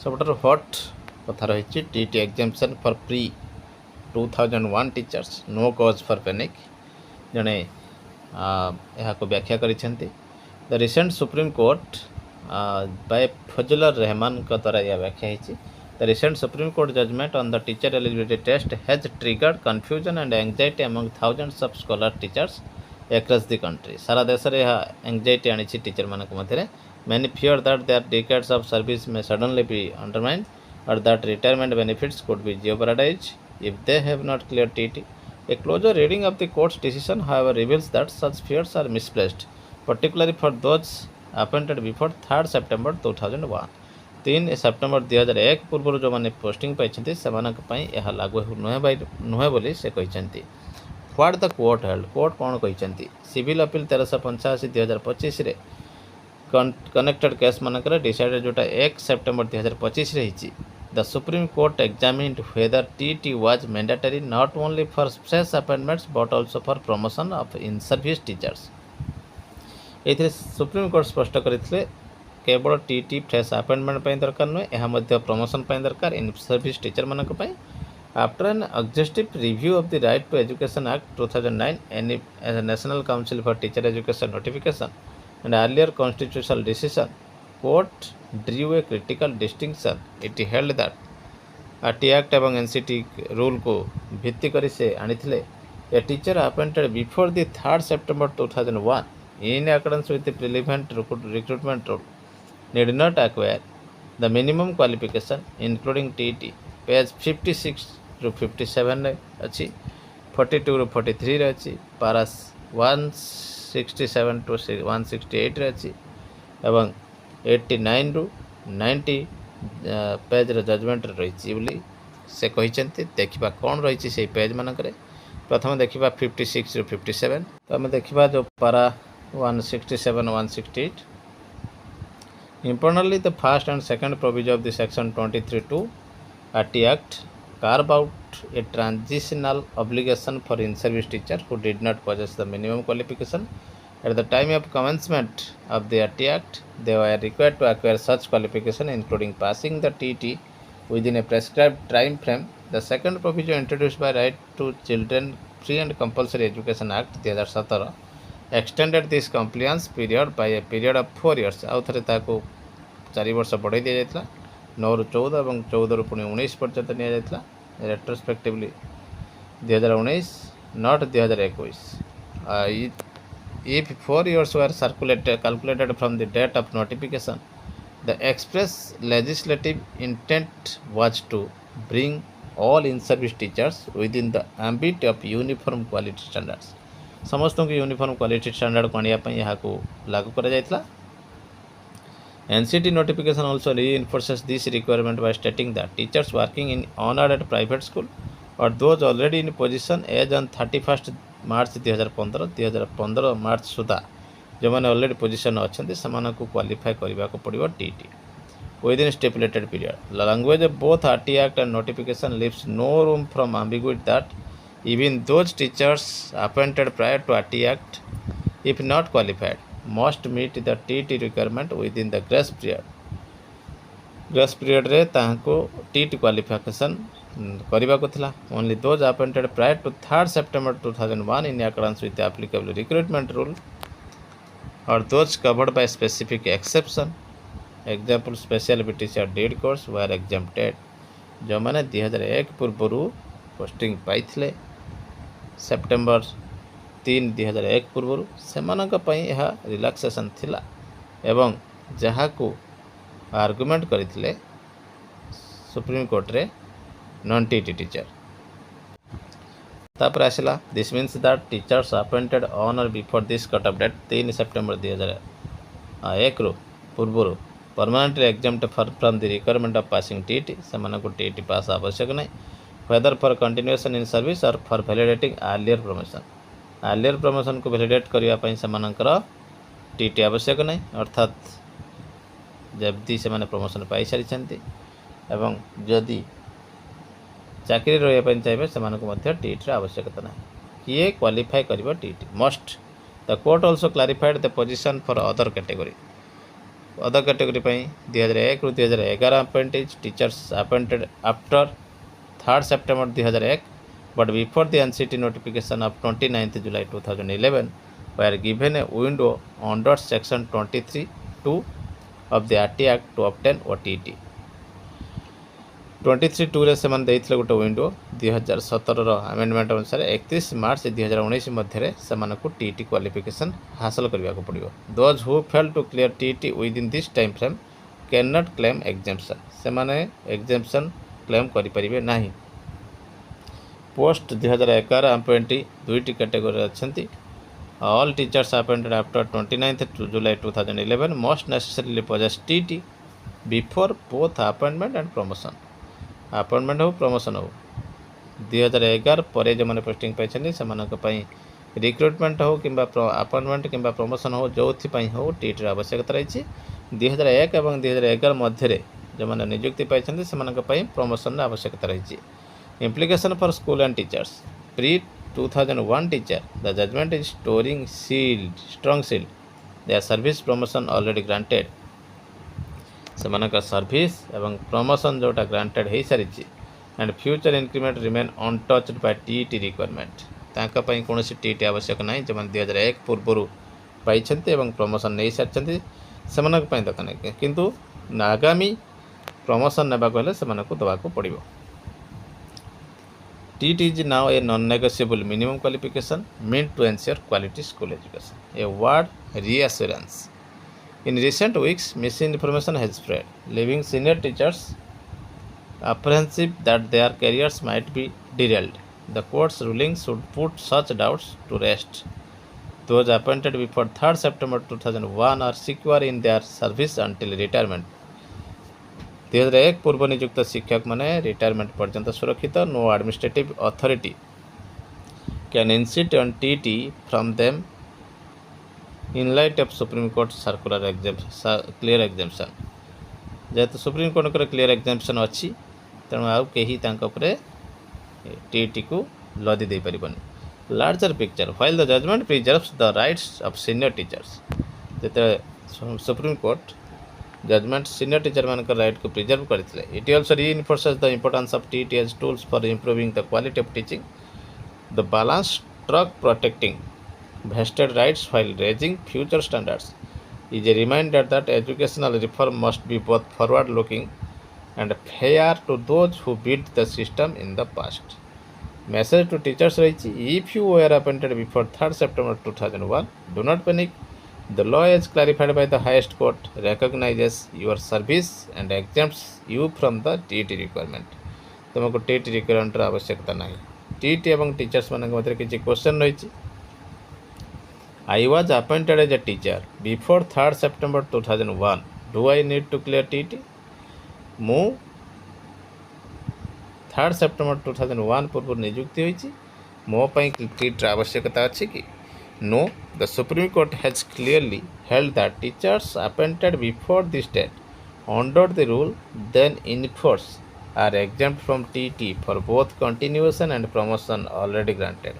सबुठार हॉट कथा रही TET examination for pre 2001 teachers no cause for panic जड़े यहाँ व्याख्या कर the recent Supreme Court by Fazlur Rahman द्वारा यह व्याख्या होती the recent Supreme Court judgement on the teacher eligibility test has triggered confusion and anxiety among thousands of scholar teachers across the country सारा देश रे एंग्जाइटी आनी टीचर मानक मध्य many fear that their decades of service may suddenly be undermined or that retirement benefits could be jeopardized if they have not cleared TT. A closer reading of the court's decision, however, reveals that such fears are misplaced, particularly for those appointed before 3rd September 2001. 3 September 2001 पूर्व जो मैंने posting पाई से लागू नुहे बोली से कहते what the court held court कौन कहते सिविल अपील 1385 2025 कनेक्टेड केस मानक डिसाइडेड जोटा 1 सेप्टेम्बर 2025 रही the supreme court examined whether TT was mandatory not only for fresh appointments but also for promotion of in service teachers ये supreme court स्पष्ट करते केवल TT fresh appointment दरकार नुहे यह प्रमोशन दरकार इन सर्विस टीचर मानक after an exhaustive review of the Right to Education Act 2009 any National Council for Teacher Education notification and earlier constitutional decision, court drew a critical distinction. It held that RT Act एवं NCT rule को भित्ति करी से आनिथिले a teacher appointed before the 3rd September 2001 in accordance with the relevant recruitment rule need not acquire the minimum qualification including TET. Page 56 ରୁ 57 अच्छी 42 ରୁ 43 अच्छी paras 167 to 168 अच्छी एवं 89 ରୁ 90 पेज जजमेंट रही बोली से कहते देखा कौन रही से पेज मानक प्रथम देखा 56 ରୁ 57 तो आम देखा जो पारा 167 168 importantly the first and second provision of the section 23(2) RT Act carve out a transitional obligation for in-service teacher who did not possess the minimum qualification. At the time of commencement of the RT Act, they were required to acquire such qualification, including passing the TT within a prescribed time frame. The second provision introduced by Right to Children Free and Compulsory Education Act 2017 extended this compliance period by a period of 4 years. आउ थे 4 वर्ष बढ़ाई दि जाता 9 ରୁ 14 और 14 ରୁ पुणी 19 पर्यंत नि जाता retrospectively 2019 not 2021. If 4 years were calculated from the date of notification, the express legislative intent was to bring all in-service teachers within the ambit of uniform quality standards. समस्त को यूनिफॉर्म क्वालिटी स्टैंडर्ड को आने यहाँ लागू करा जायतला. NCT notification also reinforces this requirement by stating that teachers working in honored at private school or those already in position as on 31st March 2015 मार्च सुधा जो मैंने already position अच्छा से क्वालिफाई करने को पड़ो TT with in stipulated period. Language of both RT Act and notification leaves no room from ambiguity that even those teachers appointed prior to RT Act, if not qualified, must meet the TT requirement within the grace period. Grace period रे ताको TT qualification करने को थिला. Only those appointed prior to 3rd September 2001 in accordance with applicable recruitment rule और those covered by specific exception example special BTC और DEd course were exempted. जो मैंने 2001 पूर्व पोस्टिंग पाई सेप्टेम्बर 3 2001 पूर्व से यह रिलैक्सेशन थिला एवं जहाँ को आर्गुमेंट करते सुप्रीम कोर्ट रे नॉन TT टीचर. तापर आसला this means that teachers appointed on or before this cut off date 3 September 2001 ରୁ पूर्व permanently exempt from the requirement of passing TT से TT पास आवश्यक नहीं whether for continuation in service or for validating earlier promotion. Earlier promotion को validate करने से TT आवश्यक नहीं अर्थात जबकि से प्रमोशन पाई सारी एवं जदि चाकरी रही चाहिए से TT आवश्यकता ना किए क्वालिफाई कर TT must. The court also clarified the position for other category. Other category 2001 रु 2011 appointees teachers appointed after 3rd September 2001 but before the NCT notification of 29th July 2011 were given a window under section 23(2) of the RT Act to obtain OTT 23(2) रे से देते गोटे window 2017 amendment अनुसार 31 मार्च 2019 मध्य से TT qualification हासिल करने को पड़ो those who fail to clear TET within this time frame can not claim exemption से माने एग्जाम्पशन क्लेम करें ना पोस्ट 2011 अपॉइंटी दुईटी कैटेगरी अच्छी all teachers appointed after 29th July 2011 must necessarily possess TET before both appointment and promotion appointment हो promotion हो 2011 पर जो मैंने पोस्टिंग पाई से रिक्रुटमेंट हो कि अपॉइंटमेंट कि प्रमोशन हो जो हो टीटी आवश्यकता रही 2001 और 2011 मध्य जो मैंने नियुक्ति पाई से प्रमोशन आवश्यकता रही implication for school and teachers pre 2001 teacher the judgement is storing sealed strong sealed their service promotion already granted से सर्विस एवं प्रमोशन जोटा ग्रांटेड हो सारी and future increment remain untouched by TET requirement ताकि कौन TT आवश्यक ना जो 2001 पूर्व पाई प्रमोशन नहीं सारी से दरकार नहीं किंतु आगामी प्रमोशन ने देवाक पड़ो TT is now a non-negotiable minimum qualification meant to ensure quality school education. A word reassurance. In recent weeks, misinformation has spread, leaving senior teachers apprehensive that their careers might be derailed. The court's ruling should put such doubts to rest. Those appointed before 3rd September 2001 are secure in their service until retirement. 2001 पूर्व नियुक्त शिक्षक माने retirement पर्यंत सुरक्षित no administrative authority can insist on TT from them in light of Supreme Court circular clear exemption जेहेतु Supreme Court clear exemption अच्छी तेणु आउ कहीं टीटी को लदी दे पारबनी larger picture while the judgment preserves the rights of senior teachers जिते Supreme Court judgment senior teacher मान राइट को प्रिजर्व करते it also reinforces the importance of TT as tools for improving the quality of teaching the balance struck protecting vested rights while raising future standards is a reminder that educational reform must be both forward looking and fair to those who beat the system in the past. Message to teachers रही if you were appointed before 3rd September 2001 do not panic. The law as clarified by the highest court recognizes your service and exempts you from the TT requirement. तुमको TT requirement आवश्यकता नहीं TT एवं teachers मान मध्य किसी question रही I was appointed as a teacher before 3rd September 2001. Do I need to clear TT? मु 3rd September 2001 पूर्व नियुक्ति होइछि मो पई TT आवश्यकता अछि कि No, the Supreme Court has clearly held that teachers appointed before this date under the rule then in force are exempt from TT for both continuation and promotion already granted.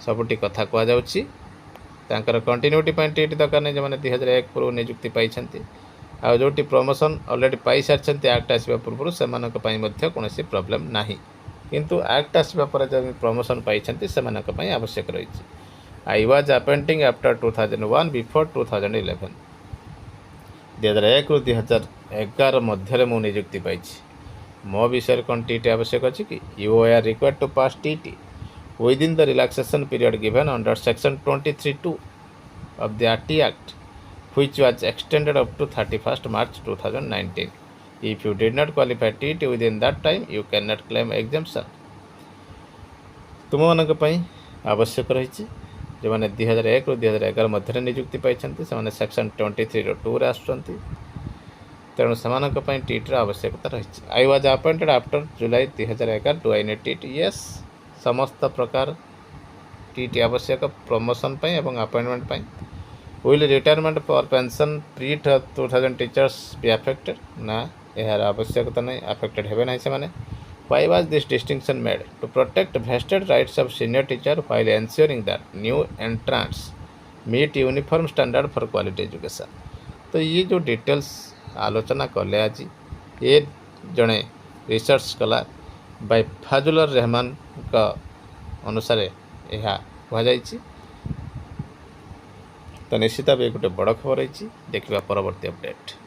सबुटी कथा कह जाउछि तांकर continuity पई TT दरकार नै जे माने 2001 पूर्व नियुक्ति पाई छथि आ जोटी प्रमोशन ऑलरेडी पाई सारछथि एक्ट आसीबा पूर्व सेमानक पई मध्ये कोनोसी प्रॉब्लम नाही किंतु एक्ट आसीबा पर जे प्रमोशन पाई छथि सेमानक पई आवश्यक रहिछि I was appointing after 2001 before 2011. 2001 ରୁ 2011 मध्य मु नियुक्ति पाई मो विषय कौन टीटी आवश्यक अच्छी कि you are required to pass TT within the relaxation period given under section 23(2) of the RT Act which was extended up to 31st March 2019. If you did not qualify TT within that time you cannot claim exemption. तुम मानक पई आवश्यक रही जो मैंने 2001 ରୁ 2011 मध्य नियुक्ति पाई से सेक्शन 23(2) आसुँच तेणु से टीटी आवश्यकता रही I was appointed after July 2011 too I need TET yes समस्त प्रकार टीटी आवश्यक प्रमोशन एवं appointment will retirement for pension pre 2000 teachers be affected ना यार आवश्यकता नहीं अफेक्टेड हेबे नहीं से Why was this distinction made? To protect vested rights of senior teacher while ensuring that new entrants meet uniform standard for quality education. तो ये जो डिटेल्स आलोचना कले आज ये जड़े रिसर्च कला बाय फाजुलर रहमान का अनुसार यह कहुई। तो निश्चित भाव गोटे बड़ खबर है। देखा परवर्ती अपडेट।